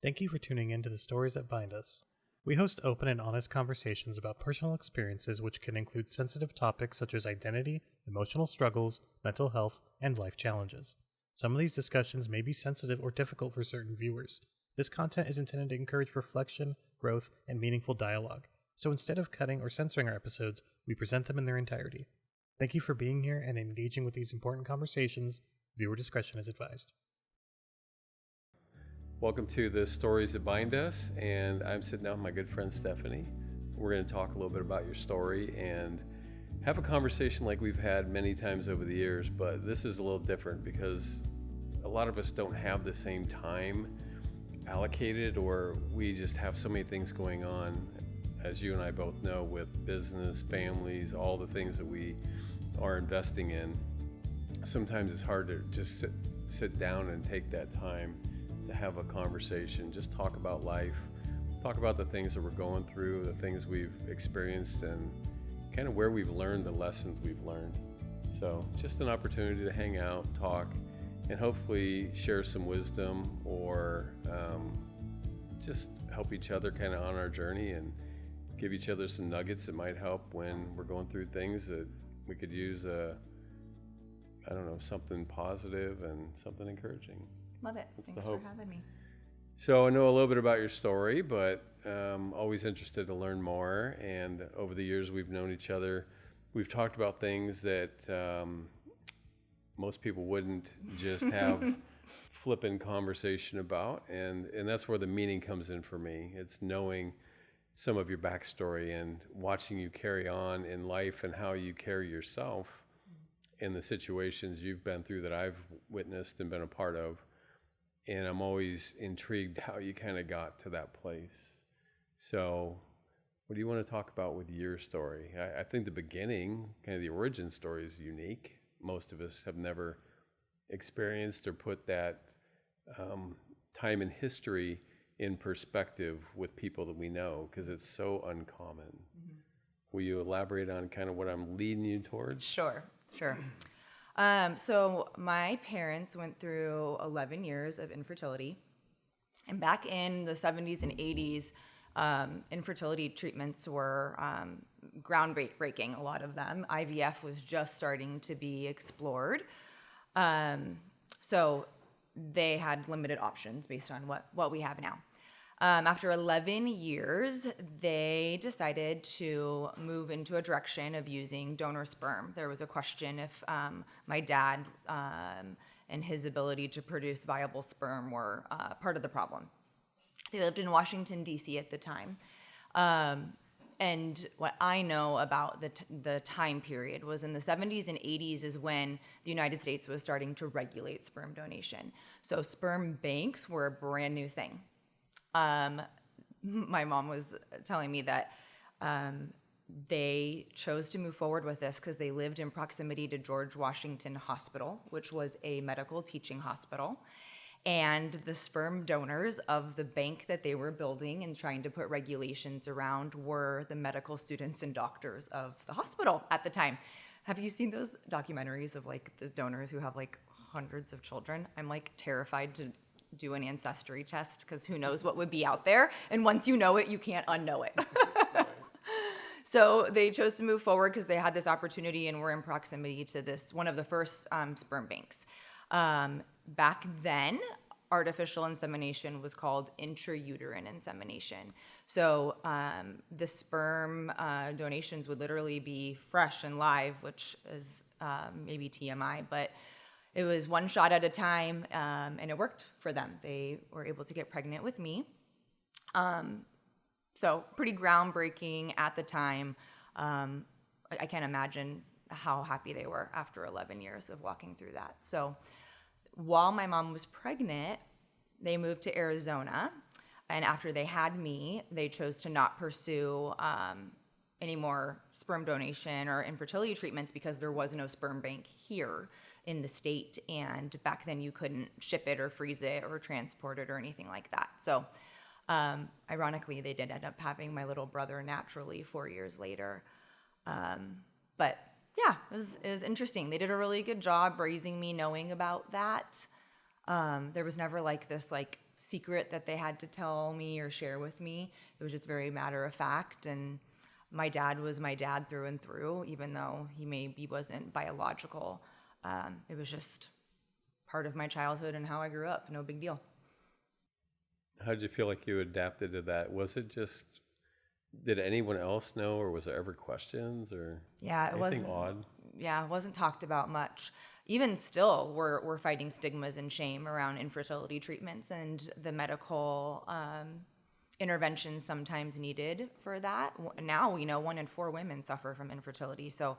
Thank you for tuning in to the Stories That Bind Us. We host open and honest conversations about personal experiences which can include sensitive topics such as identity, emotional struggles, mental health, and life challenges. Some of these discussions may be sensitive or difficult for certain viewers. This content is intended to encourage reflection, growth, and meaningful dialogue. So instead of cutting or censoring our episodes, we present them in their entirety. Thank you for being here and engaging with these important conversations. Viewer discretion is advised. Welcome to the Stories That Bind Us, and I'm sitting down with my good friend Stephanie. We're going to talk a little bit about your story and have a conversation like we've had many times over the years, but this is a little different because a lot of us don't have the same time allocated, or we just have so many things going on, as you and I both know, with business, families, all the things that we are investing in. Sometimes it's hard to just sit down and take that time to have a conversation, just talk about life, talk about the things that we're going through, the things we've experienced, and kind of where we've learned the lessons we've learned. So just an opportunity to hang out, talk, and hopefully share some wisdom or just help each other kind of on our journey and give each other some nuggets that might help when we're going through things that we could use something positive and something encouraging. Love it. Thanks for having me. So I know a little bit about your story, but always interested to learn more. And over the years we've known each other, we've talked about things that most people wouldn't just have flippant conversation about. And that's where the meaning comes in for me. It's knowing some of your backstory and watching you carry on in life and how you carry yourself in the situations you've been through that I've witnessed and been a part of. And I'm always intrigued how you kind of got to that place. So what do you want to talk about with your story? I think the beginning, kind of the origin story, is unique. Most of us have never experienced or put that time in history in perspective with people that we know, because it's so uncommon. Mm-hmm. Will you elaborate on kind of what I'm leading you towards? Sure. So my parents went through 11 years of infertility. And back in the 70s and 80s, infertility treatments were groundbreaking, a lot of them. IVF was just starting to be explored. So they had limited options based on what we have now. After 11 years, they decided to move into a direction of using donor sperm. There was a question if my dad and his ability to produce viable sperm were part of the problem. They lived in Washington, D.C. at the time. And what I know about the time period was in the 70s and 80s is when the United States was starting to regulate sperm donation. So sperm banks were a brand new thing. My mom was telling me that they chose to move forward with this because they lived in proximity to George Washington Hospital, which was a medical teaching hospital. And the sperm donors of the bank that they were building and trying to put regulations around were the medical students and doctors of the hospital at the time. Have you seen those documentaries of like the donors who have like hundreds of children? I'm like terrified to do an ancestry test because who knows what would be out there. And once you know it, you can't unknow it. So they chose to move forward because they had this opportunity and were in proximity to this, one of the first sperm banks. Back then, artificial insemination was called intrauterine insemination. So the sperm donations would literally be fresh and live, which is maybe TMI, but it was one shot at a time, and it worked for them. They were able to get pregnant with me. So pretty groundbreaking at the time. I can't imagine how happy they were after 11 years of walking through that. So while my mom was pregnant, they moved to Arizona. And after they had me, they chose to not pursue any more sperm donation or infertility treatments because there was no sperm bank here in the state, and back then you couldn't ship it or freeze it or transport it or anything like that. So ironically, they did end up having my little brother naturally 4 years later. But yeah, it was interesting. They did a really good job raising me knowing about that. There was never like this like secret that they had to tell me or share with me. It was just very matter of fact. And my dad was my dad through and through, even though he maybe wasn't biological. It was just part of my childhood and how I grew up. No big deal. How did you feel like you adapted to that? Was it just, did anyone else know, or was there ever questions or anything odd? Yeah, it wasn't talked about much. Even still, we're fighting stigmas and shame around infertility treatments and the medical interventions sometimes needed for that. Now we know 1 in 4 women suffer from infertility. So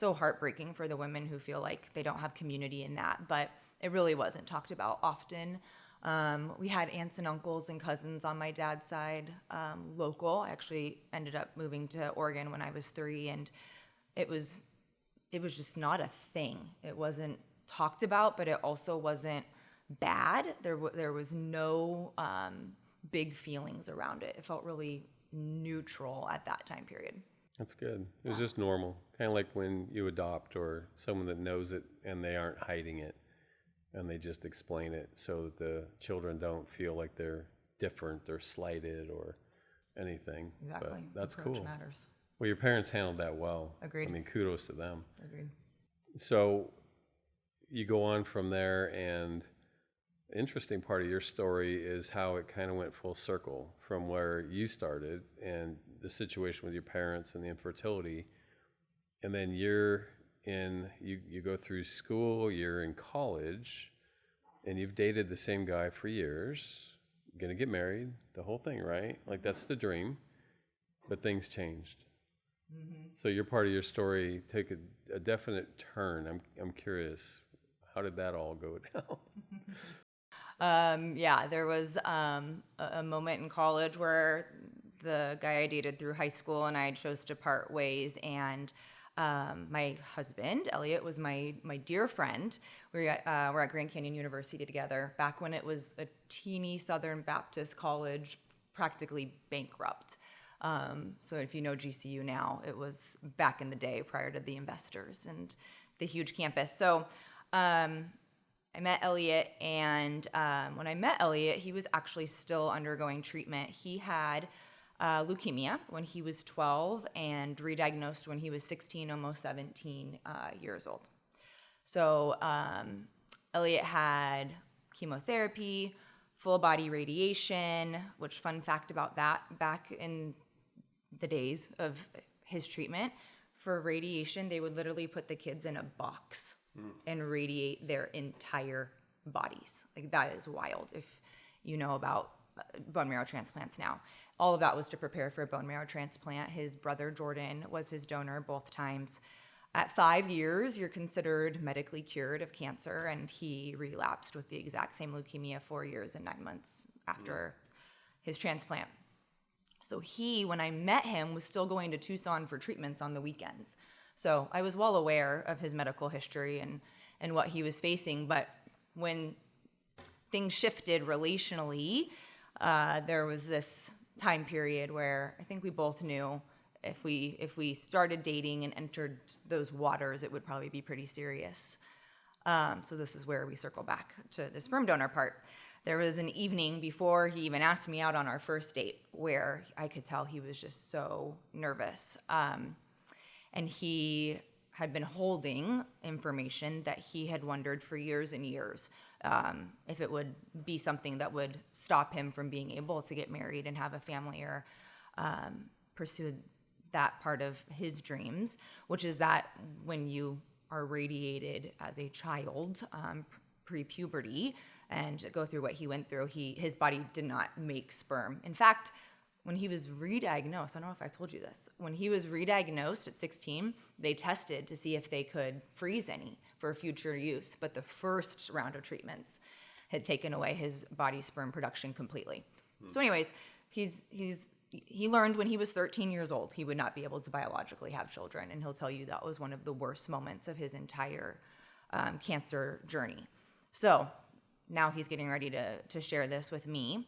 heartbreaking for the women who feel like they don't have community in that. But it really wasn't talked about often. We had aunts and uncles and cousins on my dad's side, local. I actually ended up moving to Oregon when I was 3, and it was just not a thing. It wasn't talked about, but it also wasn't bad. There was no big feelings around it. It felt really neutral at that time period. That's good. It was just normal, kind of like when you adopt, or someone that knows it and they aren't hiding it, and they just explain it so that the children don't feel like they're different or slighted or anything. Exactly. But that's Approach cool. Matters. Well, your parents handled that well. Agreed. I mean, kudos to them. Agreed. So you go on from there, and the interesting part of your story is how it kind of went full circle from where you started and the situation with your parents and the infertility. And then you go through school, you're in college, and you've dated the same guy for years, gonna get married, the whole thing, right? Like, that's the dream, but things changed. Mm-hmm. So your part of your story took a definite turn. I'm curious, how did that all go down? There was a moment in college where the guy I dated through high school and I chose to part ways, and my husband, Elliot, was my dear friend. We're at Grand Canyon University together back when it was a teeny Southern Baptist college, practically bankrupt. So if you know GCU now, it was back in the day prior to the investors and the huge campus. So I met Elliot, and when I met Elliot, he was actually still undergoing treatment. He had leukemia when he was 12 and re-diagnosed when he was 16, almost 17 years old. So Elliot had chemotherapy, full body radiation, which, fun fact about that, back in the days of his treatment, for radiation, they would literally put the kids in a box and radiate their entire bodies. Like, that is wild if you know about bone marrow transplants now. All of that was to prepare for a bone marrow transplant. His brother Jordan was his donor both times. At 5 years, you're considered medically cured of cancer, and he relapsed with the exact same leukemia 4 years and 9 months after his transplant. So he, when I met him, was still going to Tucson for treatments on the weekends. So I was well aware of his medical history and what he was facing. But when things shifted relationally, there was this time period where I think we both knew if we started dating and entered those waters, it would probably be pretty serious. So this is where we circle back to the sperm donor part. There was an evening before he even asked me out on our first date where I could tell he was just so nervous. And he had been holding information that he had wondered for years and years if it would be something that would stop him from being able to get married and have a family, or pursue that part of his dreams, which is that when you are radiated as a child, pre-puberty, and go through what he went through, his body did not make sperm. In fact, when he was re-diagnosed, I don't know if I told you this, when he was re-diagnosed at 16, they tested to see if they could freeze any for future use, but the first round of treatments had taken away his body's sperm production completely. So anyways, he learned when he was 13 years old he would not be able to biologically have children, and he'll tell you that was one of the worst moments of his entire cancer journey. So now he's getting ready to share this with me,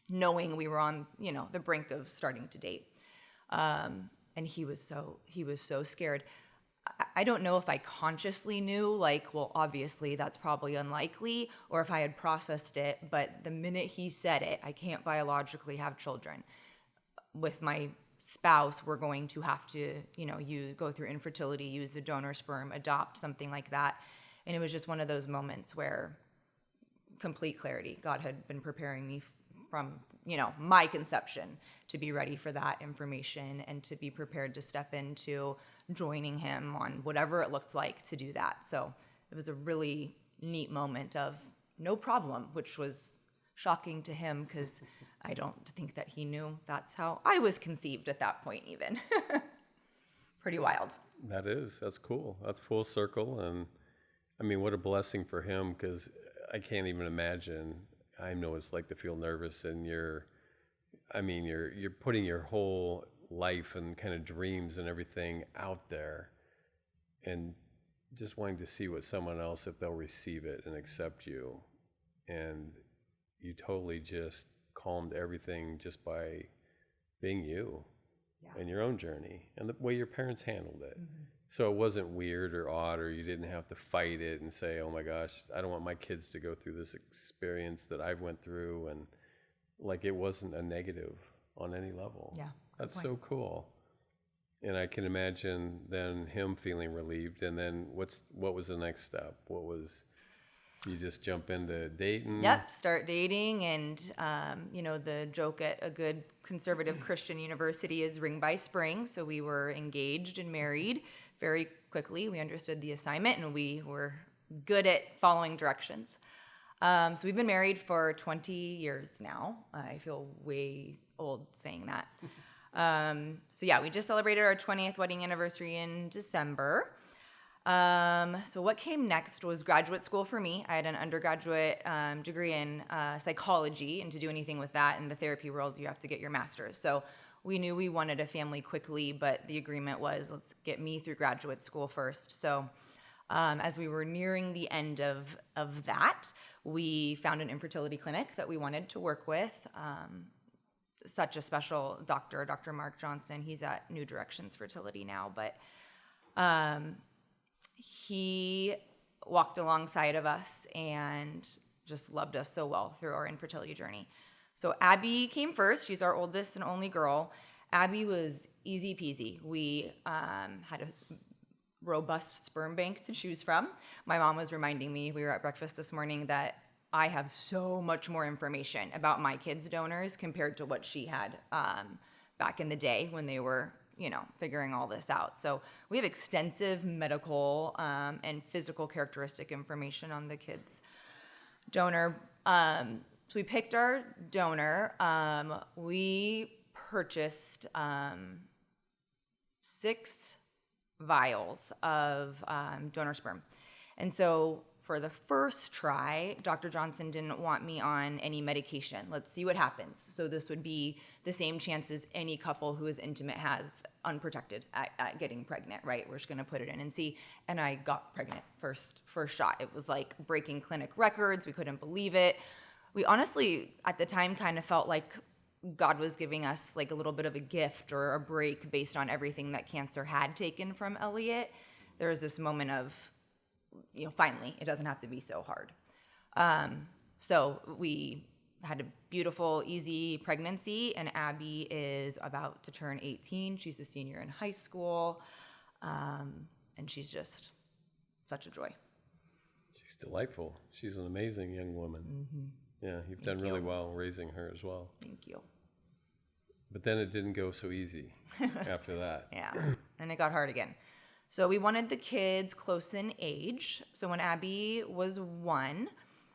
knowing we were on, the brink of starting to date. And he was so scared. I don't know if I consciously knew, like, well, obviously that's probably unlikely, or if I had processed it, but the minute he said it, I can't biologically have children. With my spouse, we're going to have to, you go through infertility, use a donor sperm, adopt, something like that. And it was just one of those moments where complete clarity. God had been preparing me from, my conception to be ready for that information and to be prepared to step into joining him on whatever it looked like to do that. So it was a really neat moment of no problem, which was shocking to him because I don't think that he knew that's how I was conceived at that point even. Pretty wild. That's cool. That's full circle. And I mean, what a blessing for him, because I can't even imagine. I know it's like to feel nervous and you're putting your whole life and kind of dreams and everything out there and just wanting to see what someone else, if they'll receive it and accept you. And you totally just calmed everything just by being you and your own journey and the way your parents handled it. Mm-hmm. So it wasn't weird or odd, or you didn't have to fight it and say, oh my gosh, I don't want my kids to go through this experience that I've went through. And like, it wasn't a negative on any level. Yeah. That's so cool. And I can imagine then him feeling relieved. And then what was the next step? You just jump into dating? Yep, start dating. And, the joke at a good conservative Christian university is ring by spring. So we were engaged and married very quickly. We understood the assignment and we were good at following directions. So we've been married for 20 years now. I feel way old saying that. We just celebrated our 20th wedding anniversary in December. So what came next was graduate school for me. I had an undergraduate degree in psychology, and to do anything with that in the therapy world, you have to get your master's. So we knew we wanted a family quickly, but the agreement was, let's get me through graduate school first. So as we were nearing the end of that, we found an infertility clinic that we wanted to work with. Such a special doctor, Dr. Mark Johnson. He's at New Directions Fertility now, but he walked alongside of us and just loved us so well through our infertility journey. So Abby came first. She's our oldest and only girl. Abby was easy peasy. We had a robust sperm bank to choose from. My mom was reminding me, we were at breakfast this morning, that I have so much more information about my kids' donors compared to what she had back in the day when they were, figuring all this out. So we have extensive medical and physical characteristic information on the kids' donor. So we picked our donor. We purchased 6 vials of donor sperm. And so for the first try, Dr. Johnson didn't want me on any medication. Let's see what happens. So this would be the same chances any couple who is intimate has unprotected at getting pregnant, right? We're just going to put it in and see. And I got pregnant first shot. It was like breaking clinic records. We couldn't believe it. We honestly, at the time, kind of felt like God was giving us like a little bit of a gift or a break based on everything that cancer had taken from Elliot. There was this moment of, finally, it doesn't have to be so hard. So we had a beautiful, easy pregnancy, and Abby is about to turn 18. She's a senior in high school, and she's just such a joy. She's delightful. She's an amazing young woman. Mm-hmm. Yeah, you've done really well raising her as well. Thank you. But then it didn't go so easy after that. Yeah, and it got hard again. So we wanted the kids close in age. So when Abby was 1,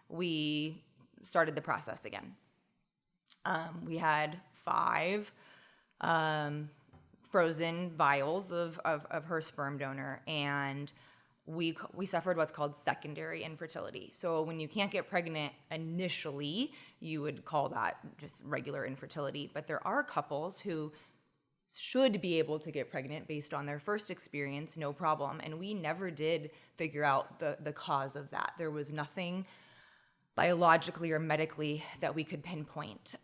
we started the process again. We had 5 frozen vials of her sperm donor, and we suffered what's called secondary infertility. So when you can't get pregnant initially, you would call that just regular infertility. But there are couples who should be able to get pregnant based on their first experience, no problem. And we never did figure out the cause of that. There was nothing biologically or medically that we could pinpoint.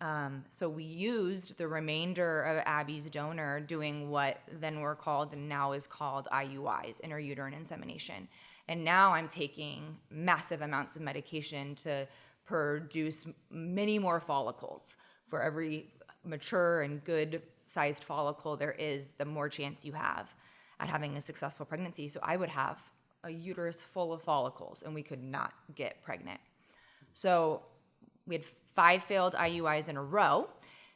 So we used the remainder of Abby's donor doing what then were called and now is called IUIs, intrauterine insemination. And now I'm taking massive amounts of medication to produce many more follicles. For every mature and good sized follicle there is, the more chance you have at having a successful pregnancy. So I would have a uterus full of follicles and we could not get pregnant. So we had 5 failed IUIs in a row.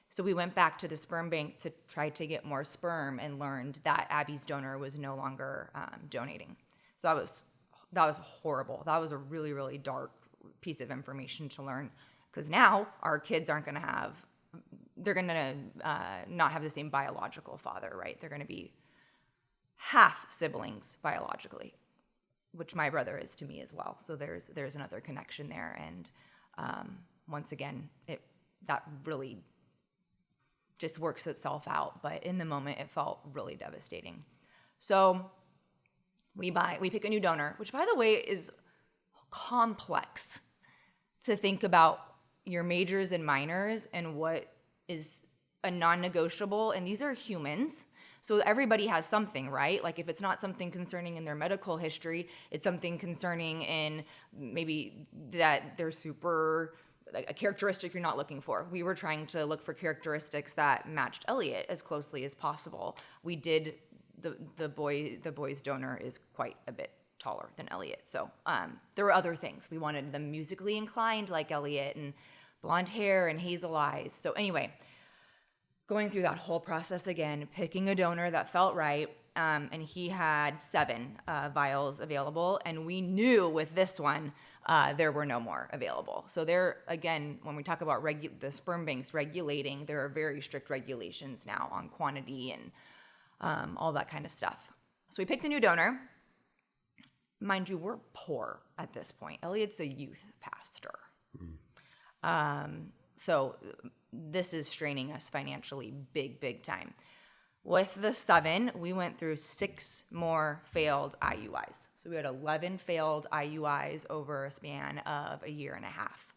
So we went back to the sperm bank to try to get more sperm and learned that Abby's donor was no longer donating. So that was horrible. That was a really, really dark piece of information to learn, because now our kids aren't going to have, they're going to not have the same biological father, right? They're going to be half siblings biologically, which my brother is to me as well. So there's another connection there. And once again, that really just works itself out. But in the moment, it felt really devastating. So we pick a new donor, which by the way is complex to think about your majors and minors and what is a non-negotiable. And these are humans. So everybody has something, right? Like if it's not something concerning in their medical history, it's something concerning in maybe that they're super, like a characteristic you're not looking for. We were trying to look for characteristics that matched Elliot as closely as possible. We did, the boy's donor is quite a bit taller than Elliot. So there were other things. We wanted them musically inclined like Elliot and blonde hair and hazel eyes. So anyway, going through that whole process again, picking a donor that felt right, and he had 7 vials available, and we knew with this one there were no more available. So there, again, when we talk about the sperm banks regulating, there are very strict regulations now on quantity and all that kind of stuff. So we picked the new donor. Mind you, we're poor at this point. Elliot's a youth pastor. So this is straining us financially big time. With the 7, we went through 6 more failed IUIs. So we had 11 failed IUIs over a span of a year and a half.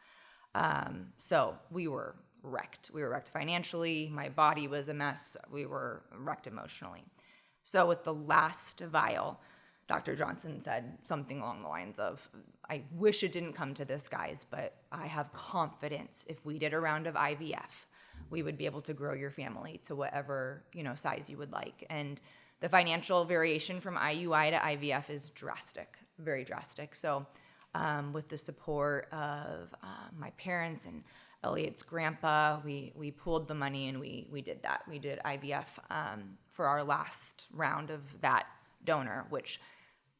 So we were wrecked. We were wrecked financially. My body was a mess. We were wrecked emotionally. So with the last vial, Dr. Johnson said something along the lines of, I wish it didn't come to this, guys, but I have confidence if we did a round of IVF, we would be able to grow your family to whatever, size you would like. And the financial variation from IUI to IVF is drastic, very drastic. So with the support of my parents and Elliot's grandpa, we pooled the money and we did that. We did IVF for our last round of that donor, which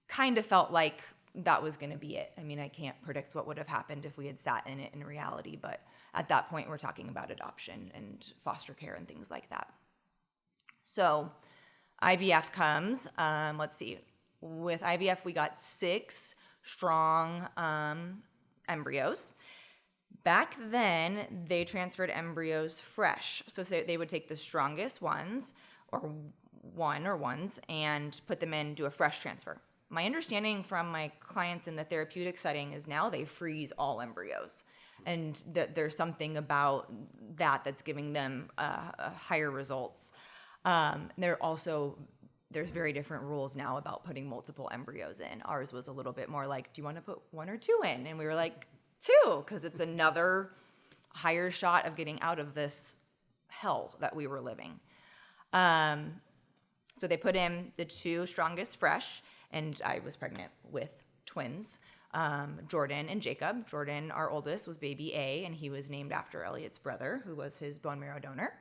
kind of felt like that was going to be it. I mean, I can't predict what would have happened if we had sat in it in reality, but at that point, we're talking about adoption and foster care and things like that. So IVF comes. Let's see. With IVF, we got 6 strong embryos. Back then, they transferred embryos fresh. So they would take the strongest ones, or ones, and put them in, do a fresh transfer. My understanding from my clients in the therapeutic setting is now they freeze all embryos, and there's something about that that's giving them higher results. There's very different rules now about putting multiple embryos in. Ours was a little bit more like, do you want to put 1 or 2 in? And we were like, 2, because it's another higher shot of getting out of this hell that we were living. So they put in the 2 strongest fresh, and I was pregnant with twins, Jordan and Jacob. Jordan, our oldest, was baby A, and he was named after Elliot's brother, who was his bone marrow donor,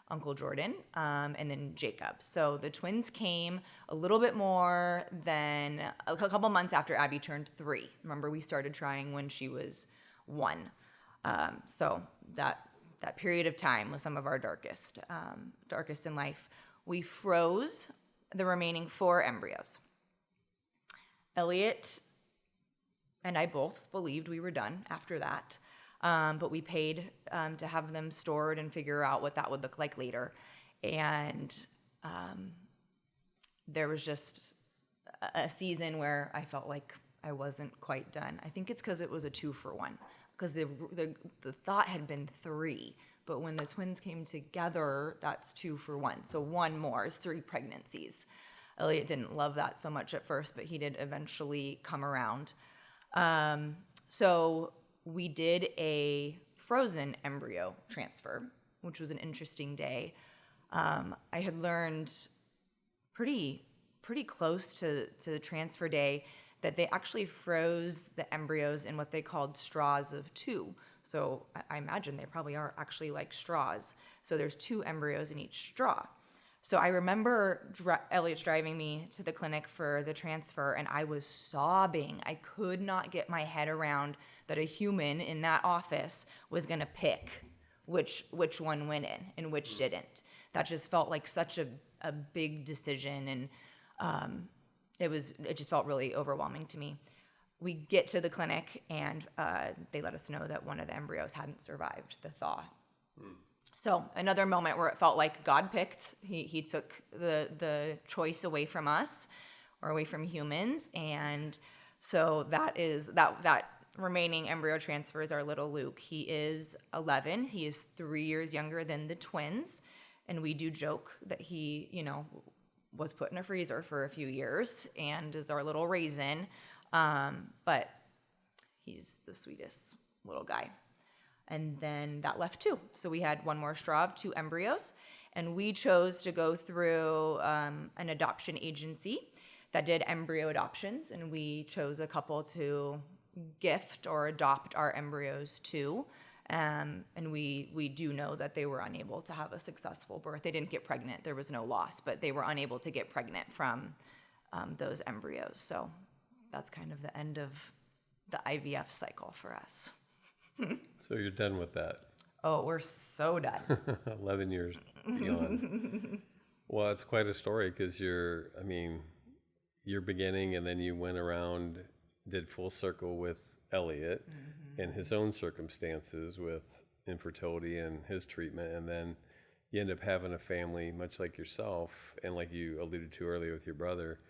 Uncle Jordan, and then Jacob. So the twins came a little bit more than a couple months after Abby turned 3. Remember, we started trying when she was 1. So that period of time was some of our darkest in life. We froze the remaining 4 embryos. Elliot and I both believed we were done after that, but we paid to have them stored and figure out what that would look like later. And there was just a season where I felt like I wasn't quite done. I think it's because it was a 2-for-1. because the thought had been 3. But when the twins came together, that's 2 for 1. So 1 more is 3 pregnancies. Elliot didn't love that so much at first, but he did eventually come around. So we did a frozen embryo transfer, which was an interesting day. I had learned pretty close to the transfer day that they actually froze the embryos in what they called straws of 2. So I imagine they probably are actually like straws. So there's 2 embryos in each straw. So I remember Elliot's driving me to the clinic for the transfer, and I was sobbing. I could not get my head around that a human in that office was going to pick which one went in and which didn't. That just felt like such a big decision, and it just felt really overwhelming to me. We get to the clinic, and they let us know that one of the embryos hadn't survived the thaw. So another moment where it felt like God picked. He took the choice away from us, or away from humans, and so that remaining embryo transfer is our little Luke. He is 11. He is 3 years younger than the twins, and we do joke that he, was put in a freezer for a few years and is our little raisin, but he's the sweetest little guy. And then that left 2. So we had 1 more straw of 2 embryos, and we chose to go through an adoption agency that did embryo adoptions, and we chose a couple to gift or adopt our embryos to. And we do know that they were unable to have a successful birth. They didn't get pregnant. There was no loss, but they were unable to get pregnant from those embryos. So that's kind of the end of the IVF cycle for us. So you're done with that? Oh, we're so done. 11 years beyond. Well, it's quite a story because you're beginning, and then you went around, did full circle with Elliot and his own circumstances with infertility and his treatment, and then you end up having a family much like yourself, and like you alluded to earlier with your brother,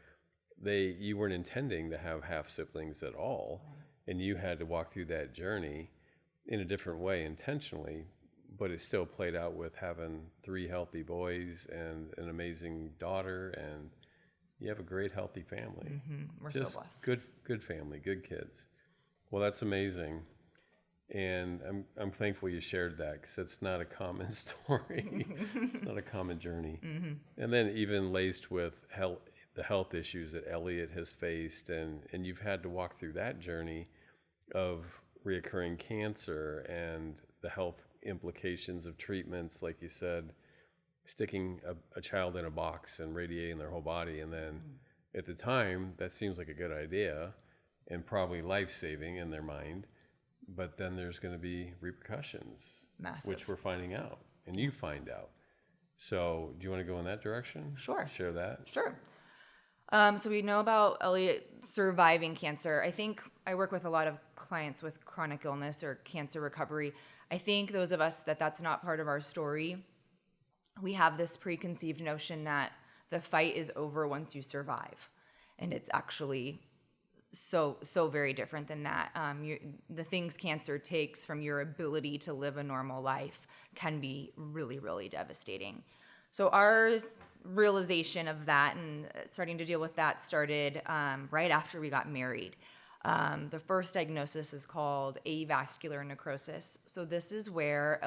you weren't intending to have half siblings at all, and you had to walk through that journey in a different way intentionally, but it still played out with having 3 healthy boys and an amazing daughter, and you have a great healthy family. We're just so blessed. Good family, good kids. Well, that's amazing, and I'm thankful you shared that, because it's not a common story. It's not a common journey. And then even laced with the health issues that Elliot has faced, and you've had to walk through that journey of reoccurring cancer and the health implications of treatments, like you said, sticking a child in a box and radiating their whole body. And then at the time, that seems like a good idea and probably life-saving in their mind. But then there's going to be repercussions, Massive. Which we're finding out, and you find out. So do you want to go in that direction? Sure. Share that? Sure. So we know about Elliot surviving cancer. I think I work with a lot of clients with chronic illness or cancer recovery. I think those of us that's not part of our story, we have this preconceived notion that the fight is over once you survive. And it's actually so very different than that. The things cancer takes from your ability to live a normal life can be really, really devastating. So our realization of that and starting to deal with that started right after we got married. The first diagnosis is called avascular necrosis. So this is where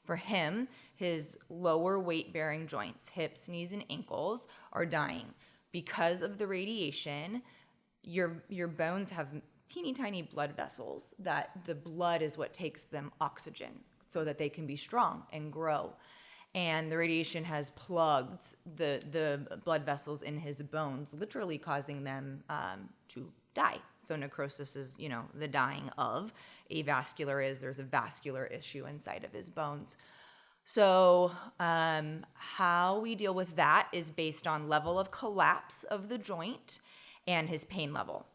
for him, his lower weight-bearing joints, hips, knees, and ankles, are dying. Because of the radiation, your bones have teeny tiny blood vessels that the blood is what takes them oxygen so that they can be strong and grow. And the radiation has plugged the blood vessels in his bones, literally causing them to die. So necrosis is, the dying of. Avascular is there's a vascular issue inside of his bones. So how we deal with that is based on level of collapse of the joint and his pain level.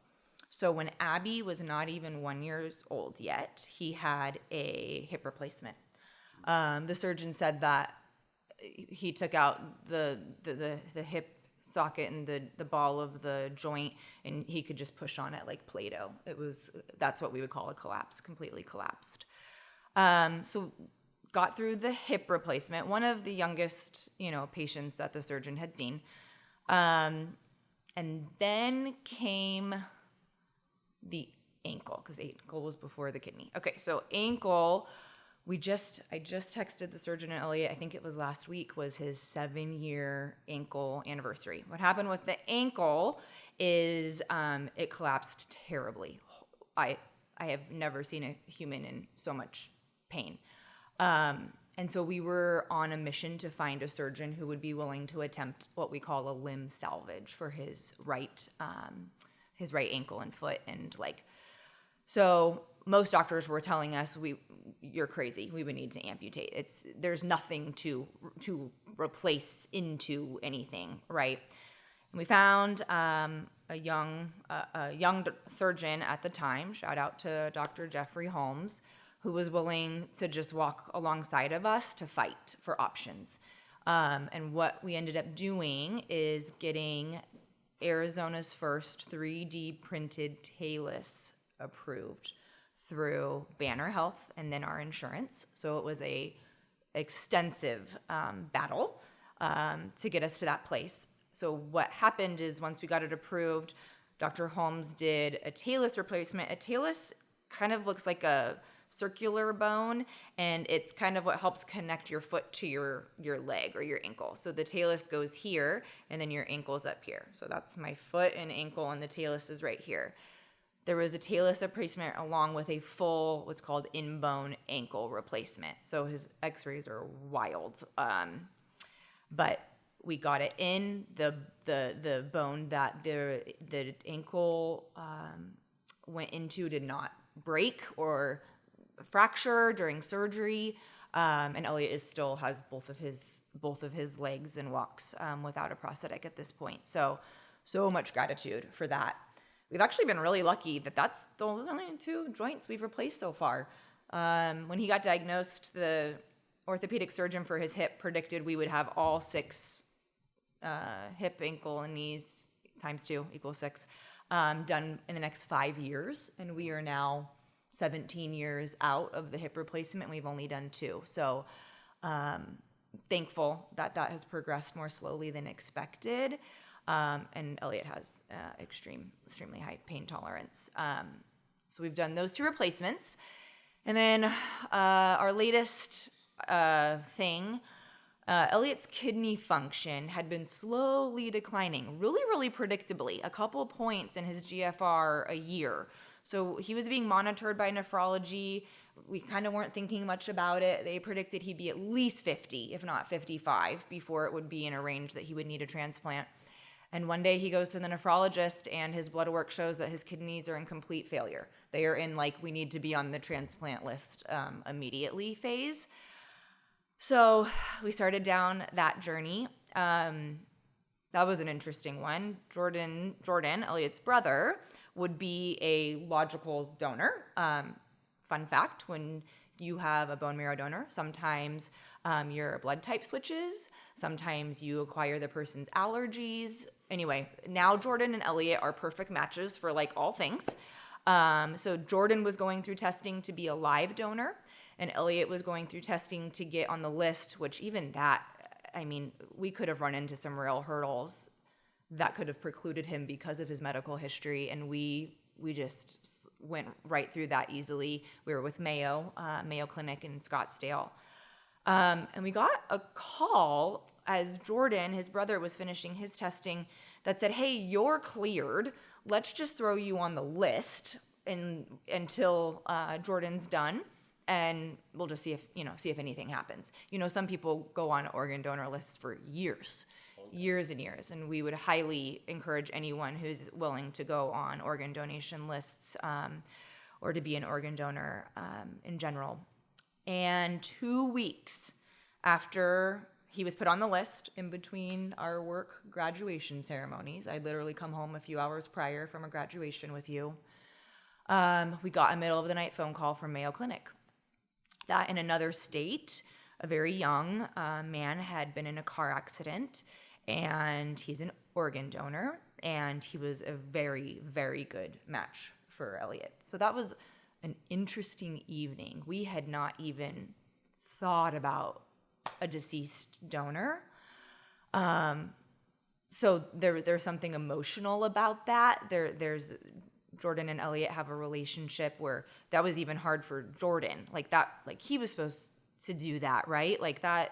So when Abby was not even 1 year old yet, he had a hip replacement. The surgeon said that he took out the hip socket in the ball of the joint, and he could just push on it like Play-Doh. That's what we would call a collapse, completely collapsed. So got through the hip replacement, one of the youngest, patients that the surgeon had seen. And then came the ankle, because ankle was before the kidney. Okay, so ankle, I just texted the surgeon and Elliot, I think it was last week, was his 7-year ankle anniversary. What happened with the ankle is it collapsed terribly. I have never seen a human in so much pain. And so we were on a mission to find a surgeon who would be willing to attempt what we call a limb salvage for his right ankle and foot. And so most doctors were telling us, you're crazy. We would need to amputate. There's nothing to replace into anything, right? And we found a young surgeon at the time. Shout out to Dr. Jeffrey Holmes, who was willing to just walk alongside of us to fight for options. And what we ended up doing is getting Arizona's first 3D printed talus approved through Banner Health and then our insurance. So it was a extensive battle to get us to that place. So what happened is once we got it approved, Dr. Holmes did a talus replacement. A talus kind of looks like a circular bone, and it's kind of what helps connect your foot to your leg or your ankle. So the talus goes here, and then your ankle's up here. So that's my foot and ankle, and the talus is right here. There was a talus replacement along with a full, what's called in-bone ankle replacement. So his x-rays are wild. But we got it in the bone that the ankle went into did not break or fracture during surgery, and Elliot still has both of his legs and walks without a prosthetic at this point. So much gratitude for that. We've actually been really lucky that those are only 2 joints we've replaced so far. When he got diagnosed, the orthopedic surgeon for his hip predicted we would have all 6 hip, ankle, and knees times 2 equals 6 done in the next 5 years, and we are now 17 years out of the hip replacement. We've only done 2. So thankful that has progressed more slowly than expected. And Elliot has extremely high pain tolerance. So we've done those 2 replacements. And then our latest thing, Elliot's kidney function had been slowly declining, really predictably, a couple points in his GFR a year. So he was being monitored by nephrology. We kind of weren't thinking much about it. They predicted he'd be at least 50, if not 55, before it would be in a range that he would need a transplant. And one day he goes to the nephrologist and his blood work shows that his kidneys are in complete failure. They are in we need to be on the transplant list immediately phase. So we started down that journey. That was an interesting one. Jordan, Elliot's brother, would be a logical donor. Fun fact, when you have a bone marrow donor, sometimes your blood type switches, sometimes you acquire the person's allergies. Anyway, now Jordan and Elliot are perfect matches for all things. So Jordan was going through testing to be a live donor, and Elliot was going through testing to get on the list, which even that, we could have run into some real hurdles that could have precluded him because of his medical history, and we just went right through that easily. We were with Mayo Clinic in Scottsdale. And we got a call as Jordan, his brother, was finishing his testing that said, hey, you're cleared. Let's just throw you on the list until Jordan's done, and we'll just see if anything happens. Some people go on organ donor lists for years and years, and we would highly encourage anyone who's willing to go on organ donation lists or to be an organ donor in general. And 2 weeks after he was put on the list, in between our work graduation ceremonies, I'd literally come home a few hours prior from a graduation with you, we got a middle of the night phone call from Mayo Clinic that in another state, a very young man had been in a car accident, and he's an organ donor, and he was a very, very good match for Elliot. So that was an interesting evening. We had not even thought about a deceased donor. So there's something emotional about that. There's Jordan and Elliot have a relationship where that was even hard for Jordan. Like he was supposed to do that, right? Like that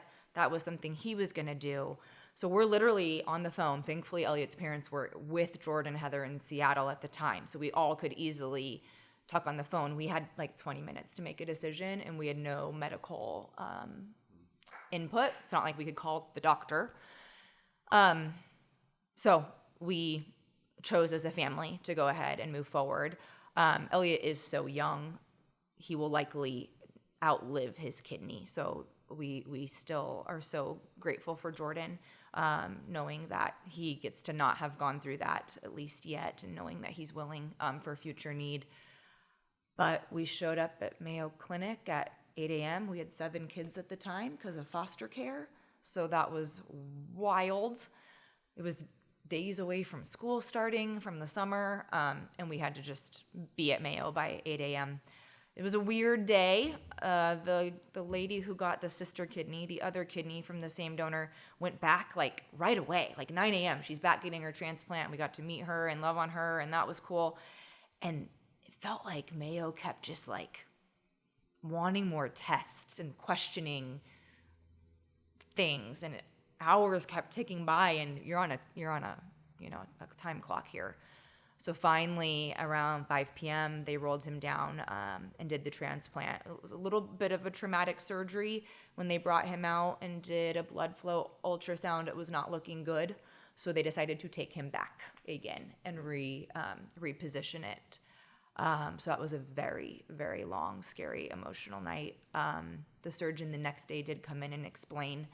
was something he was going to do. So we're literally on the phone. Thankfully, Elliot's parents were with Jordan, Heather in Seattle at the time. So we all could easily talk on the phone. We had like 20 minutes to make a decision, and we had no medical input. It's not like we could call the doctor. So we chose as a family to go ahead and move forward. Elliot is so young, he will likely outlive his kidney. So we still are so grateful for Jordan, knowing that he gets to not have gone through that, at least yet, and knowing that he's willing for future need. But we showed up at Mayo Clinic at 8 a.m. We had 7 kids at the time because of foster care. So that was wild. It was days away from school starting from the summer, and we had to just be at Mayo by 8 a.m. It was a weird day. The lady who got the sister kidney, the other kidney from the same donor, went back like right away, like 9 a.m. She's back getting her transplant. We got to meet her and love on her, and that was cool. And it felt like Mayo kept just like wanting more tests and questioning things, and hours kept ticking by, and you're on a a time clock here. So finally, around 5 p.m., they rolled him down and did the transplant. It was a little bit of a traumatic surgery. When they brought him out and did a blood flow ultrasound, it was not looking good. So they decided to take him back again and reposition it. So that was a very, very long, scary, emotional night. The surgeon the next day did come in and explain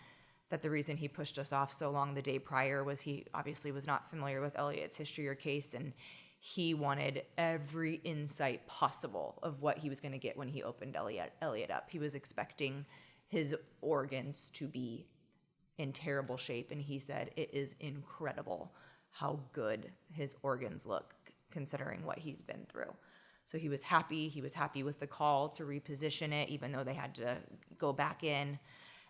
that the reason he pushed us off so long the day prior was he obviously was not familiar with Elliot's history or case, and he wanted every insight possible of what he was going to get when he opened Elliot up. He was expecting his organs to be in terrible shape, and he said it is incredible how good his organs look considering what he's been through. So he was happy. He was happy with the call to reposition it, even though they had to go back in.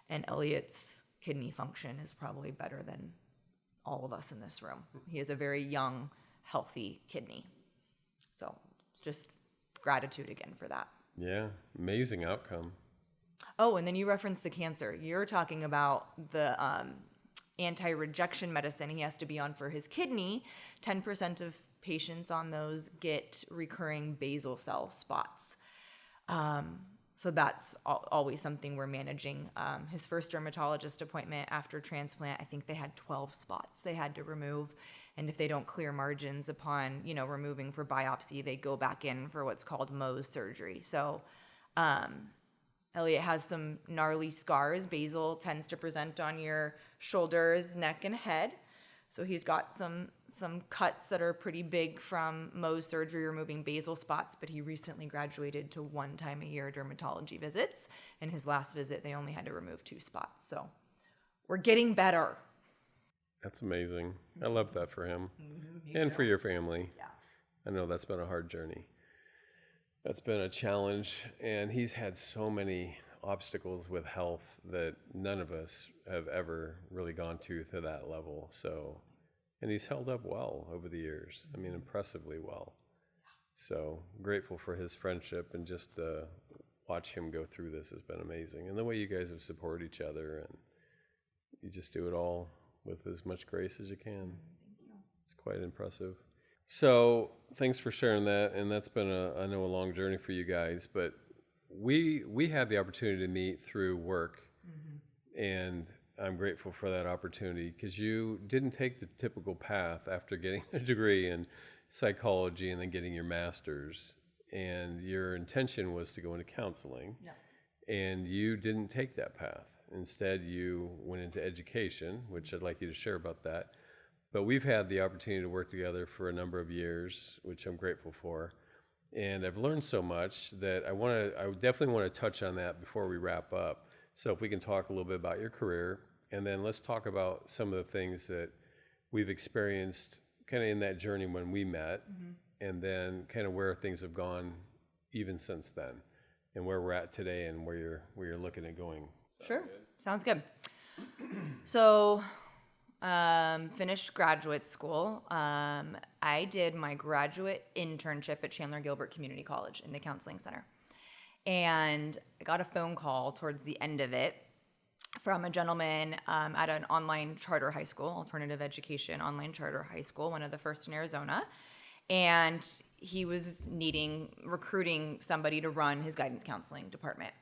And Elliot's kidney function is probably better than all of us in this room. He has a very young, healthy kidney. So just gratitude again for that. Yeah, amazing outcome. Oh, and then you referenced the cancer. You're talking about the anti-rejection medicine he has to be on for his kidney. 10% of patients on those get recurring basal cell spots. So that's always something we're managing. His first dermatologist appointment after transplant, I think they had 12 spots they had to remove. And if they don't clear margins upon, removing for biopsy, they go back in for what's called Mohs surgery. So Elliot has some gnarly scars. Basal tends to present on your shoulders, neck, and head. So he's got some cuts that are pretty big from Mohs surgery, removing basal spots, but he recently graduated to 1 time a year dermatology visits. And his last visit, they only had to remove 2 spots. So we're getting better. That's amazing. I love that for him Me and too. for your family. Yeah. I know that's been a hard journey. That's been a challenge, and he's had so many obstacles with health that none of us have ever really gone to that level. So, and he's held up well over the years. I mean, impressively well. So grateful for his friendship, and just watch him go through this has been amazing. And the way you guys have supported each other, and you just do it all with as much grace as you can. Thank you. It's quite impressive. So thanks for sharing that. And that's been I know a long journey for you guys, but we had the opportunity to meet through work. Mm-hmm. And I'm grateful for that opportunity, because you didn't take the typical path after getting a degree in psychology and then getting your master's. And your intention was to go into counseling. No. And you didn't take that path. Instead, you went into education, which I'd like you to share about that. But we've had the opportunity to work together for a number of years, which I'm grateful for. And I've learned so much that I definitely want to touch on that before we wrap up. So if we can talk a little bit about your career And then let's talk about some of the things that we've experienced kind of in that journey when we met, and then kind of where things have gone even since then, and where we're at today, and where you're looking at going. Sure. Sounds good. So, finished graduate school. I did my graduate internship at Chandler Gilbert Community College in the counseling center. And I got a phone call towards the end of it from a gentleman at an online charter high school, alternative education online charter high school, one of the first in Arizona. And he was recruiting somebody to run his guidance counseling department.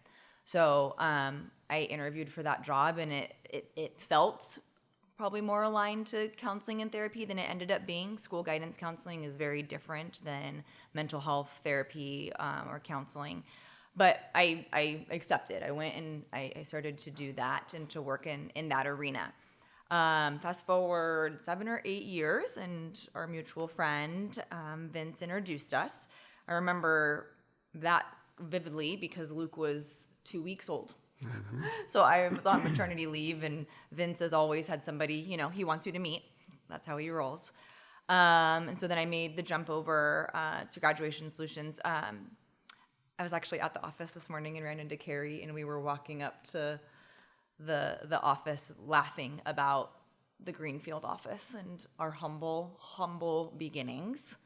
So I interviewed for that job, and it felt probably more aligned to counseling and therapy than it ended up being. School guidance counseling is very different than mental health therapy or counseling. But I accepted. I went and I started to do that and to work in that arena. Fast forward 7 or 8 years, and our mutual friend, Vince, introduced us. I remember that vividly because Luke was 2 weeks old. So I was on maternity leave, and Vince has always had somebody, he wants you to meet. That's how he rolls. And so then I made the jump over to Graduation Solutions. I was actually at the office this morning and ran into Carrie, and we were walking up to the office laughing about the Greenfield office and our humble beginnings,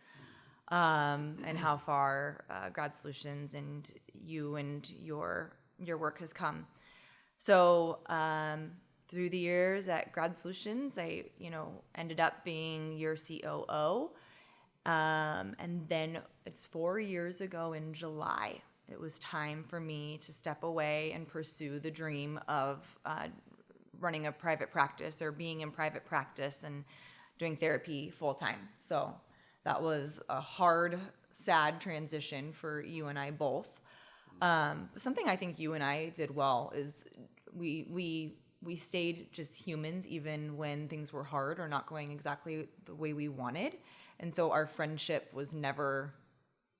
and how far Grad Solutions and you and your work has come. So through the years at Grad Solutions, I ended up being your COO. And then it's 4 years ago in July, it was time for me to step away and pursue the dream of running a private practice or being in private practice and doing therapy full time. So that was a hard, sad transition for you and I both. Something I think you and I did well is we stayed just humans even when things were hard or not going exactly the way we wanted. And so our friendship was never,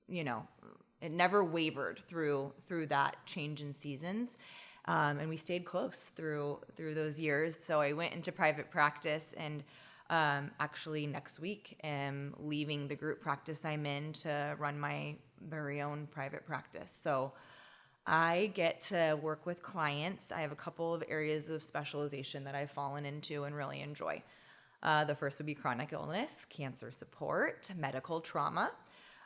it never wavered through that change in seasons. And we stayed close through those years. So I went into private practice, and actually next week am leaving the group practice I'm in to run my very own private practice. So I get to work with clients. I have a couple of areas of specialization that I've fallen into and really enjoy. The first would be chronic illness, cancer support, medical trauma.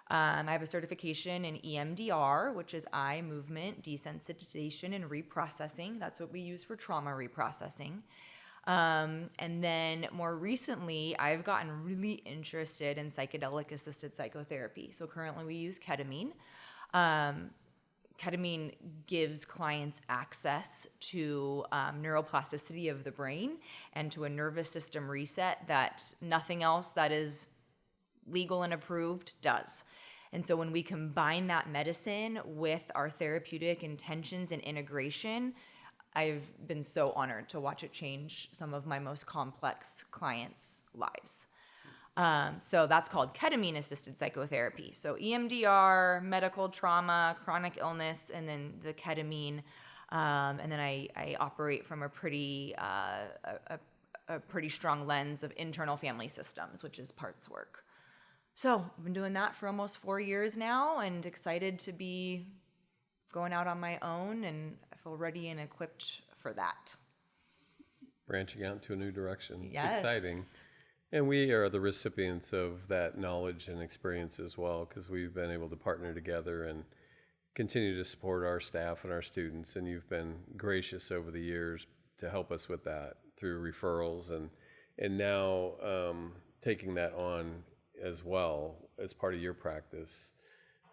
I have a certification in EMDR, which is eye movement desensitization and reprocessing. That's what we use for trauma reprocessing. And then more recently, I've gotten really interested in psychedelic-assisted psychotherapy. So currently we use ketamine. Ketamine gives clients access to neuroplasticity of the brain and to a nervous system reset that nothing else that is legal and approved does. And so when we combine that medicine with our therapeutic intentions and integration, I've been so honored to watch it change some of my most complex clients' lives. So that's called ketamine-assisted psychotherapy. So EMDR, medical trauma, chronic illness, and then the ketamine. And then I operate from a pretty strong lens of internal family systems, which is parts work. So I've been doing that for almost 4 years now, and excited to be going out on my own, and I feel ready and equipped for that. Branching out into a new direction. Yes. It's exciting. And we are the recipients of that knowledge and experience as well, because we've been able to partner together and continue to support our staff and our students. And you've been gracious over the years to help us with that through referrals, and now taking that on as well as part of your practice,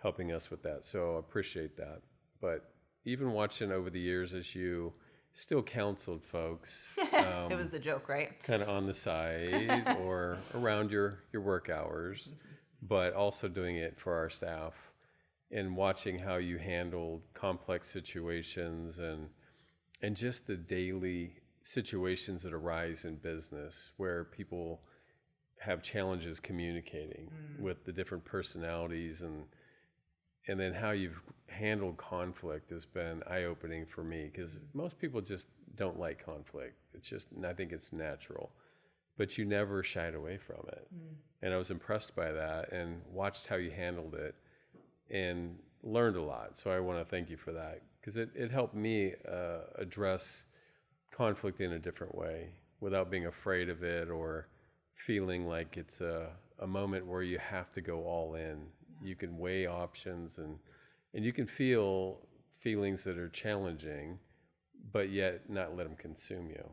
helping us with that. So I appreciate that. But even watching over the years as you still counseled folks. It was the joke, right? Kind of on the side or around your work hours, but also doing it for our staff, and watching how you handled complex situations and just the daily situations that arise in business where people have challenges communicating with the different personalities and then how you've handled conflict has been eye-opening for me, because most people just don't like conflict. It's just, and I think it's natural, but you never shied away from it. And I was impressed by that and watched how you handled it and learned a lot. So I want to thank you for that, because it helped me address conflict in a different way without being afraid of it or feeling like it's a moment where you have to go all in. You can weigh options and you can feel feelings that are challenging, but yet not let them consume you.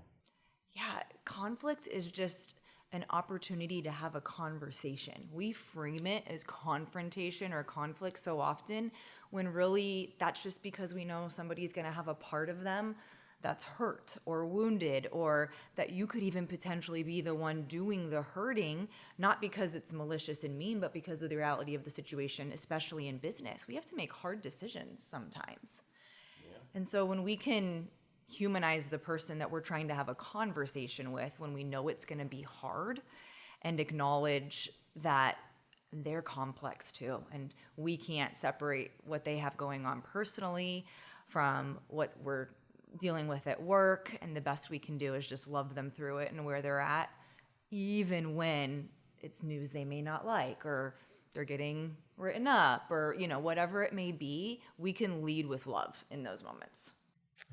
Yeah, conflict is just an opportunity to have a conversation. We frame it as confrontation or conflict so often, when really that's just because we know somebody's going to have a part of them that's hurt or wounded, or that you could even potentially be the one doing the hurting, not because it's malicious and mean, but because of the reality of the situation, especially in business. We have to make hard decisions sometimes. Yeah. And so when we can humanize the person that we're trying to have a conversation with, when we know it's going to be hard, and acknowledge that they're complex too, and we can't separate what they have going on personally from what we're dealing with at work, and the best we can do is just love them through it and where they're at, even when it's news they may not like, or they're getting written up, or whatever it may be. We can lead with love in those moments.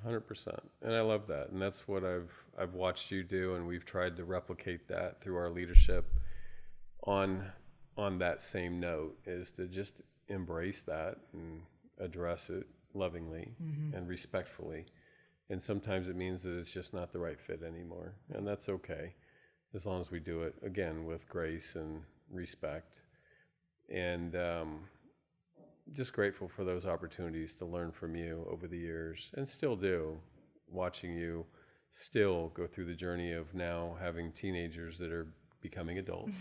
100%. And I love that. And that's what I've watched you do, and we've tried to replicate that through our leadership on that same note, is to just embrace that and address it lovingly and respectfully. And sometimes it means that it's just not the right fit anymore. And that's okay, as long as we do it, again, with grace and respect. And just grateful for those opportunities to learn from you over the years, and still do, watching you still go through the journey of now having teenagers that are becoming adults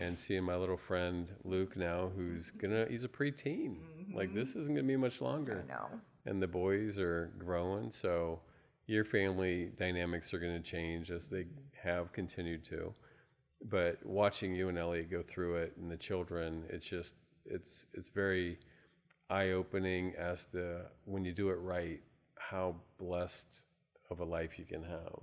and seeing my little friend Luke now, he's a preteen. Like, this isn't gonna be much longer. I know. And the boys are growing, so your family dynamics are going to change, as they have continued to. But watching you and Elliot go through it, and the children, it's very eye-opening as to, when you do it right, how blessed of a life you can have.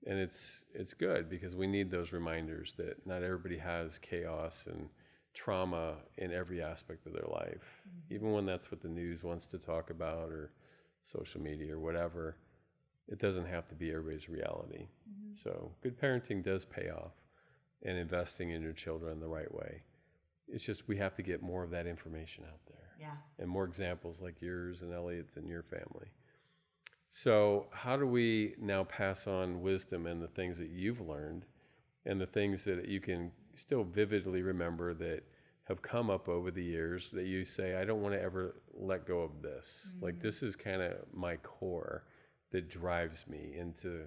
And it's good, because we need those reminders that not everybody has chaos and trauma in every aspect of their life, even when that's what the news wants to talk about, or social media or whatever. It doesn't have to be everybody's reality. So good parenting does pay off, and investing in your children the right way. It's just, we have to get more of that information out there. Yeah. And more examples like yours and Elliot's and your family. So how do we now pass on wisdom and the things that you've learned, and the things that you can still vividly remember that have come up over the years, that you say, I don't want to ever let go of this. Like, this is kind of my core that drives me into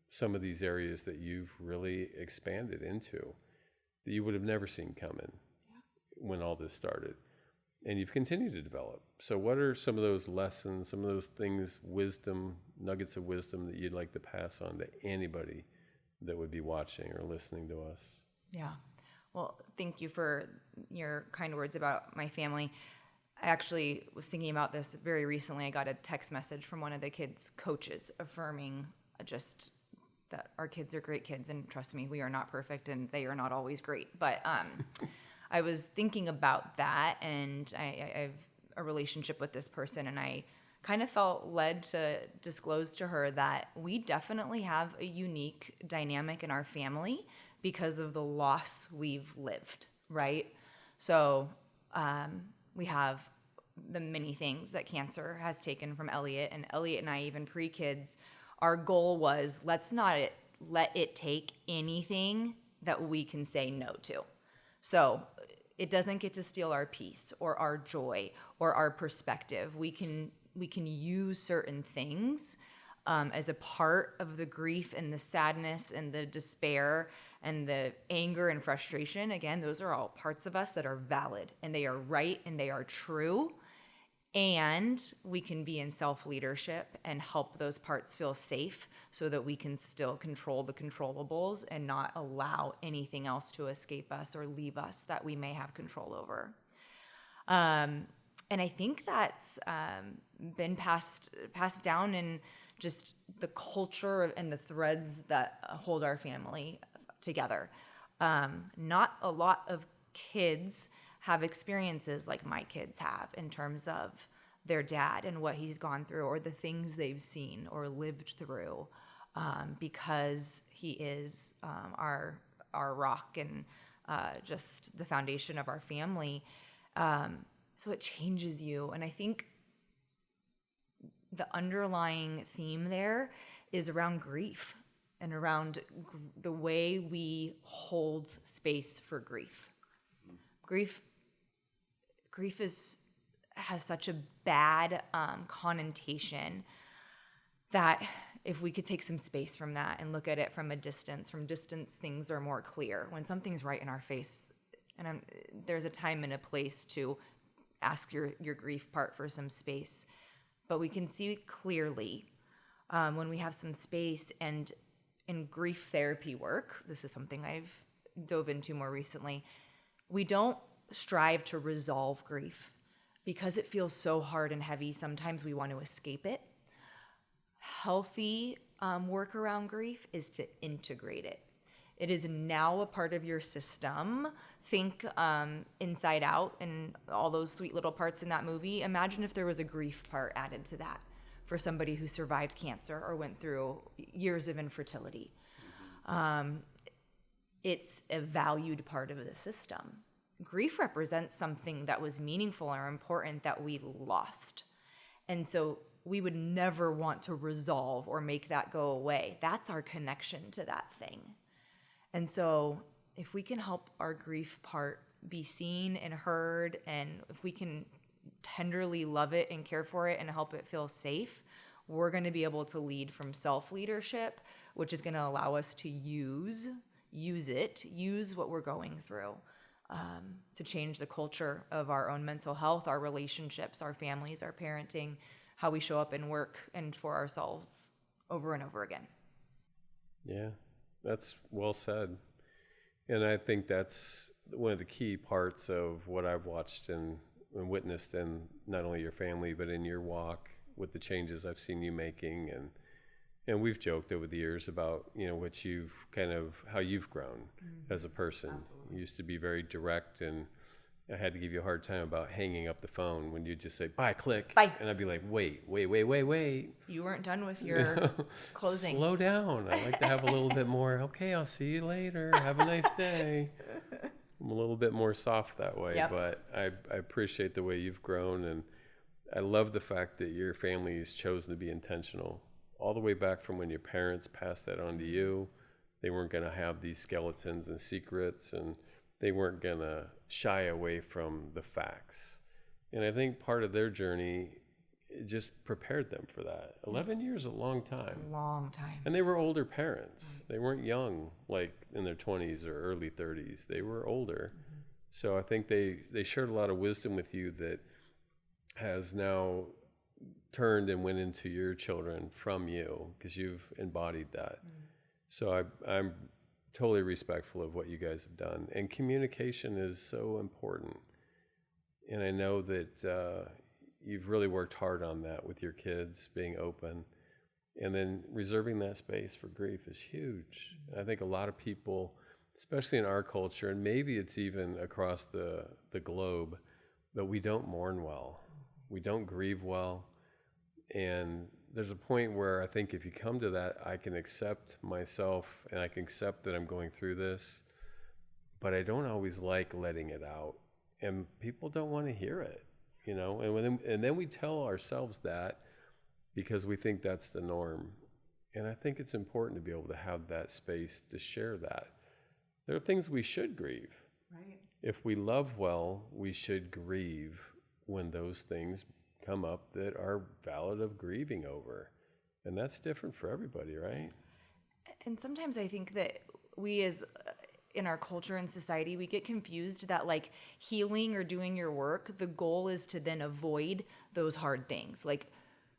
some of these areas that you've really expanded into, that you would have never seen coming when all this started. And you've continued to develop. So what are some of those lessons, some of those things, wisdom, nuggets of wisdom, that you'd like to pass on to anybody that would be watching or listening to us? Yeah. Well, thank you for your kind words about my family. I actually was thinking about this very recently. I got a text message from one of the kids' coaches affirming just that our kids are great kids. And trust me, we are not perfect, and they are not always great. But I was thinking about that, and I have a relationship with this person, and I kind of felt led to disclose to her that we definitely have a unique dynamic in our family because of the loss we've lived, right? So we have the many things that cancer has taken from Elliot, and Elliot and I, even pre-kids, our goal was, let's not let it take anything that we can say no to. So it doesn't get to steal our peace or our joy or our perspective. We can use certain things as a part of the grief and the sadness and the despair and the anger and frustration. Again, those are all parts of us that are valid, and they are right, and they are true. And we can be in self-leadership and help those parts feel safe, so that we can still control the controllables and not allow anything else to escape us or leave us that we may have control over. And I think that's been passed down in just the culture and the threads that hold our family together. Not a lot of kids have experiences like my kids have in terms of their dad and what he's gone through or the things they've seen or lived through, because he is our rock and just the foundation of our family. So it changes you. And I think the underlying theme there is around grief and around the way we hold space for grief. Grief has such a bad connotation that if we could take some space from that and look at it from distance things are more clear. When something's right in our face, and there's a time and a place to ask your grief part for some space, but we can see clearly when we have some space. And in grief therapy work, this is something I've dove into more recently, we don't strive to resolve grief because it feels so hard and heavy. Sometimes we want to escape it. Healthy work around grief is to integrate it. It is now a part of your system. Think Inside Out and all those sweet little parts in that movie. Imagine if there was a grief part added to that for somebody who survived cancer or went through years of infertility. It's a valued part of the system. Grief represents something that was meaningful or important that we lost. And so we would never want to resolve or make that go away. That's our connection to that thing. And so if we can help our grief part be seen and heard, and if we can tenderly love it and care for it and help it feel safe, we're going to be able to lead from self-leadership, which is going to allow us to use what we're going through to change the culture of our own mental health, our relationships, our families, our parenting, how we show up in work and for ourselves over and over again. Yeah, that's well said. And I think that's one of the key parts of what I've watched and witnessed in not only your family, but in your walk with the changes I've seen you making. And we've joked over the years about, what you've how you've grown as a person. Absolutely. You used to be very direct, and I had to give you a hard time about hanging up the phone when you'd just say, bye, click. Bye. And I'd be like, wait. You weren't done with your closing. Slow down. I like to have a little bit more, okay, I'll see you later. Have a nice day. I'm a little bit more soft that way, yep. But I appreciate the way you've grown, and I love the fact that your family has chosen to be intentional. All the way back from when your parents passed that on to you. They weren't going to have these skeletons and secrets, and they weren't going to shy away from the facts. And I think part of their journey just prepared them for that. 11 years is a long time. Long time. And they were older parents. They weren't young, like in their 20s or early 30s. They were older. Mm-hmm. So I think they shared a lot of wisdom with you that has now turned and went into your children from you, because you've embodied that. Mm. So I'm totally respectful of what you guys have done. And communication is so important. And I know that you've really worked hard on that with your kids, being open. And then reserving that space for grief is huge. I think a lot of people, especially in our culture, and maybe it's even across the globe, but we don't mourn well. We don't grieve well. And there's a point where I think if you come to that, I can accept myself and I can accept that I'm going through this, but I don't always like letting it out. And people don't want to hear it, and then we tell ourselves that because we think that's the norm. And I think it's important to be able to have that space to share that. There are things we should grieve. Right. If we love well, we should grieve when those things come up that are valid of grieving over. And that's different for everybody, right? And sometimes I think that we as in our culture and society, we get confused that like healing or doing your work, the goal is to then avoid those hard things like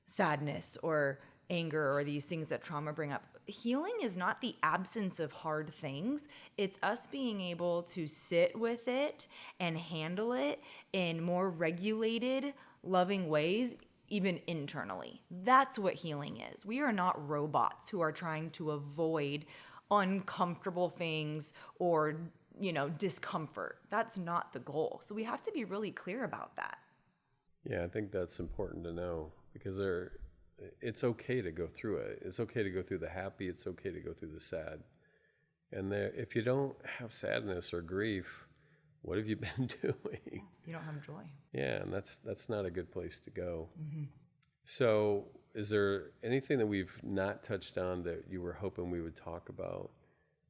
sadness or anger or these things that trauma bring up. Healing is not the absence of hard things. It's us being able to sit with it and handle it in more regulated, loving ways, even internally. That's what healing is. We are not robots who are trying to avoid uncomfortable things or, discomfort. That's not the goal. So we have to be really clear about that. Yeah, I think that's important to know, because it's okay to go through it. It's okay to go through the happy. It's okay to go through the sad. And if you don't have sadness or grief, what have you been doing? You don't have joy. Yeah, and that's not a good place to go. So is there anything that we've not touched on that you were hoping we would talk about?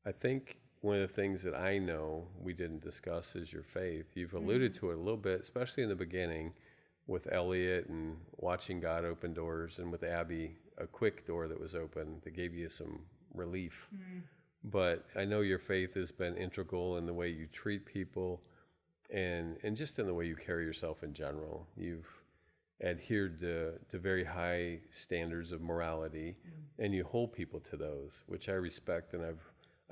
I think one of the things that I know we didn't discuss is your faith. You've alluded to it a little bit, especially in the beginning with Elliot and watching God open doors, and with Abby, a quick door that was open that gave you some relief. But I know your faith has been integral in the way you treat people and just in the way you carry yourself in general. You've adhered to very high standards of morality, and you hold people to those, which I respect, and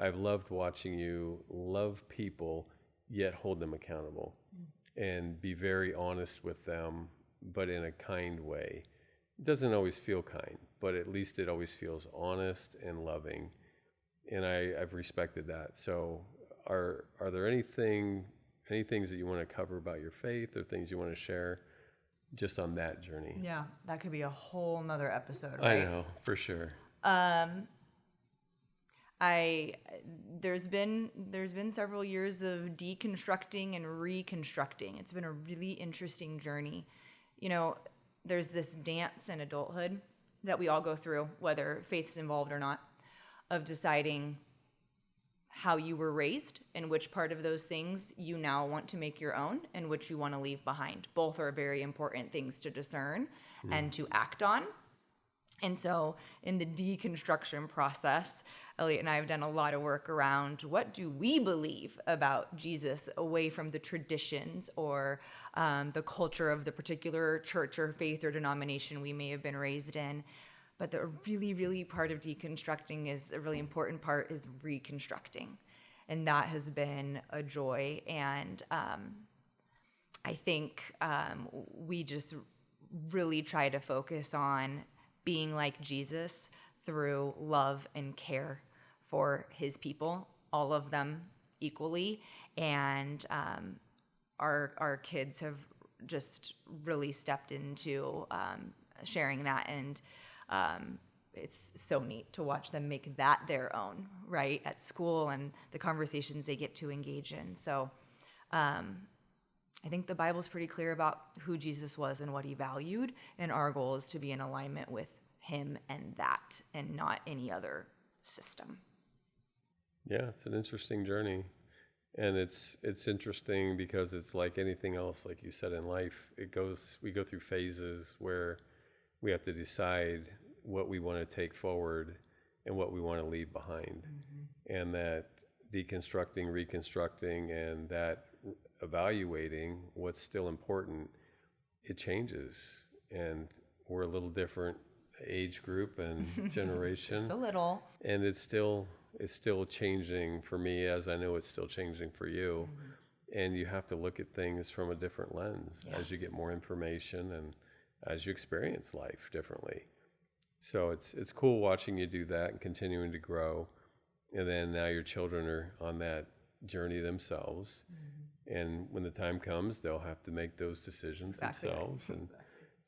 I've loved watching you love people yet hold them accountable and be very honest with them, but in a kind way. It doesn't always feel kind, but at least it always feels honest and loving, and I've respected that. So are there any things that you want to cover about your faith, or things you want to share just on that journey? Yeah, that could be a whole nother episode, right? I know, for sure. There's been several years of deconstructing and reconstructing. It's been a really interesting journey. There's this dance in adulthood that we all go through, whether faith's involved or not, of deciding how you were raised and which part of those things you now want to make your own and which you want to leave behind. Both are very important things to discern and to act on. And so in the deconstruction process, Elliot and I have done a lot of work around what do we believe about Jesus away from the traditions or the culture of the particular church or faith or denomination we may have been raised in. But the really, really part of deconstructing is a really important part is reconstructing. And that has been a joy. And I think we just really try to focus on being like Jesus through love and care for his people, all of them equally. And our kids have just really stepped into sharing that. And it's so neat to watch them make that their own, right, at school and the conversations they get to engage in. So I think the Bible's pretty clear about who Jesus was and what he valued, and our goal is to be in alignment with him and that, and not any other system. Yeah, it's an interesting journey. And it's interesting because it's like anything else, like you said, in life, we go through phases where we have to decide what we want to take forward and what we want to leave behind. And that deconstructing, reconstructing, and that evaluating what's still important, it changes. And we're a little different age group and generation. Just a little. And it's still changing for me, as I know it's still changing for you. And you have to look at things from a different lens as you get more information and as you experience life differently. So it's cool watching you do that and continuing to grow. And then now your children are on that journey themselves. And when the time comes, they'll have to make those decisions themselves. And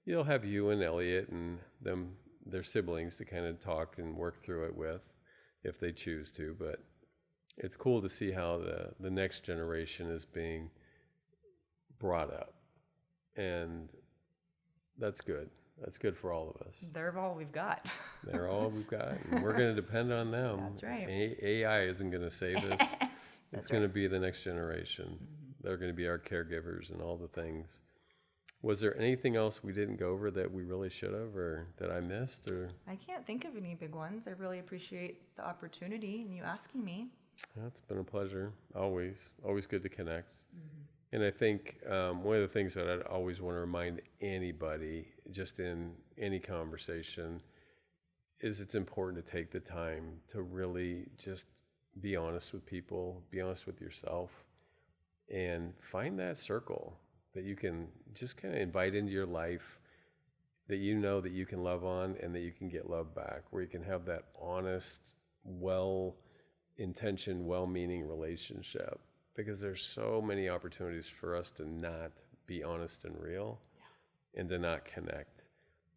you'll have you and Elliot and their siblings to kind of talk and work through it with, if they choose to. But it's cool to see how the next generation is being brought up. And that's good. That's good for all of us. They're all we've got. They're all we've got. And we're going to depend on them. That's right. AI isn't going to save us. It's going to be the next generation. They're going to be our caregivers and all the things. Was there anything else we didn't go over that we really should have, or that I missed? Or I can't think of any big ones. I really appreciate the opportunity and you asking me. It's been a pleasure. Always good to connect. And I think one of the things that I'd always want to remind anybody, just in any conversation, is it's important to take the time to really just be honest with people, be honest with yourself, and find that circle that you can just kind of invite into your life, that you know that you can love on and that you can get love back, where you can have that honest, well-intentioned, well-meaning relationship. Because there's so many opportunities for us to not be honest and real, and to not connect.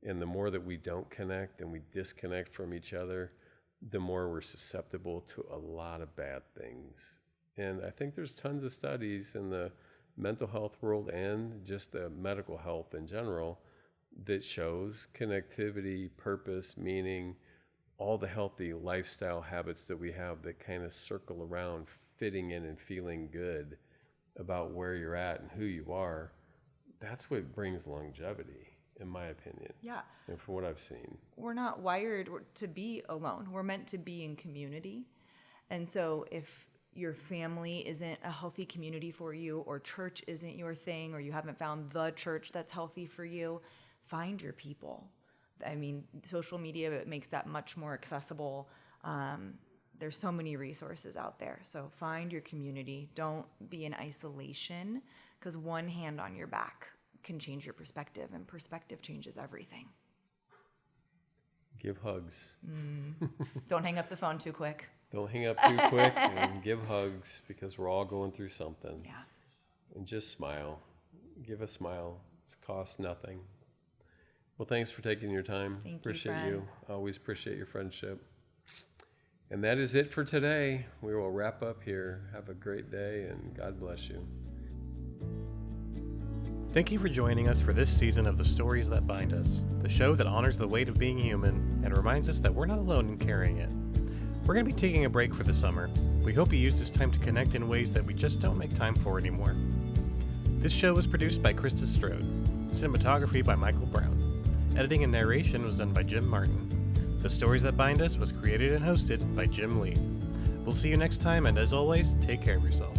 And the more that we don't connect and we disconnect from each other, the more we're susceptible to a lot of bad things. And I think there's tons of studies in the mental health world and just the medical health in general that shows connectivity, purpose, meaning, all the healthy lifestyle habits that we have that kind of circle around fitting in and feeling good about where you're at and who you are. That's what brings longevity, in my opinion. Yeah. And from what I've seen. We're not wired to be alone. We're meant to be in community. And so if your family isn't a healthy community for you, or church isn't your thing, or you haven't found the church that's healthy for you, find your people. I mean, social media makes that much more accessible. There's so many resources out there. So find your community. Don't be in isolation, because one hand on your back can change your perspective, and perspective changes everything. Give hugs. Don't hang up the phone too quick. Don't hang up too quick, and give hugs, because we're all going through something. Yeah. And just smile. Give a smile. It costs nothing. Well, thanks for taking your time. Thank you, appreciate friend. you. Always appreciate your friendship. And that is it for today. We will wrap up here. Have a great day, and God bless you. Thank you for joining us for this season of The Stories That Bind Us, the show that honors the weight of being human and reminds us that we're not alone in carrying it. We're going to be taking a break for the summer. We hope you use this time to connect in ways that we just don't make time for anymore. This show was produced by Krista Strode, cinematography by Michael Brown. Editing and narration was done by Jim Martin. The Stories That Bind Us was created and hosted by Jim Lee. We'll see you next time, and as always, take care of yourself.